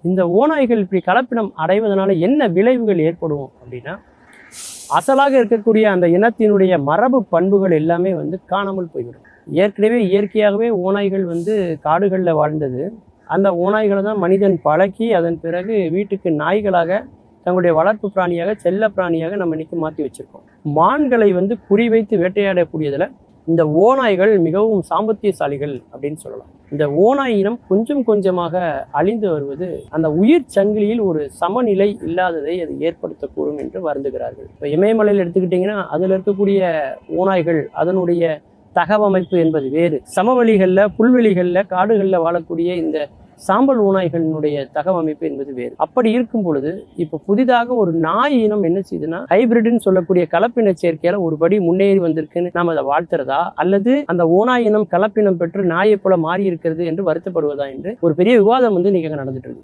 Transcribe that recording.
இந்த ஓநாய்கள் இப்படி கலப்பினம் அடைவதனால என்ன விளைவுகள் ஏற்படும் அப்படின்னா, அசலாக இருக்கக்கூடிய அந்த இனத்தினுடைய மரபு பண்புகள் எல்லாமே காணாமல் போய்விடும். ஏற்கனவே இயற்கையாகவே ஓநாய்கள் காடுகளில் வாழ்ந்தது. அந்த ஓநாய்களை தான் மனிதன் பழக்கி அதன் பிறகு வீட்டுக்கு நாய்களாக, தங்களுடைய வளர்ப்பு பிராணியாக, செல்ல பிராணியாக நம்ம இன்னைக்கு மாற்றி வச்சிருக்கோம். மான்களை குறிவைத்து வேட்டையாடக்கூடியதில் இந்த ஓநாய்கள் மிகவும் சாமர்த்தியசாலிகள் அப்படின்னு சொல்லலாம். இந்த ஓநாய் இனம் கொஞ்சம் கொஞ்சமாக அழிந்து வருவது அந்த உயிர் சங்கிலியில் ஒரு சமநிலை இல்லாததை அது ஏற்படுத்தக்கூடும் என்று வருந்துகிறார்கள். இப்போ இமயமலையில் எடுத்துக்கிட்டிங்கன்னா அதில் இருக்கக்கூடிய ஓநாய்கள் அதனுடைய தகவமைப்பு என்பது வேறு. சமவெளிகளில், புல்வெளிகளில், காடுகளில் வாழக்கூடிய இந்த சாம்பல் ஓநாய்களினுடைய தகவமைப்பு என்பது வேறு. அப்படி இருக்கும் பொழுது இப்போ புதிதாக ஒரு நாய் இனம் என்ன செய்யுதுன்னா, ஹைபிரிட்னு சொல்லக்கூடிய கலப்பின சேர்க்கையால ஒரு படி முன்னேறி வந்திருக்குன்னு நாம் அதை வாழ்த்துறதா, அல்லது அந்த ஓநாய் இனம் கலப்பினம் பெற்று நாயை போல மாறி இருக்கிறது என்று வருத்தப்படுவதா என்று ஒரு பெரிய விவாதம் இன்னைக்கு நடந்துட்டு இருக்கு.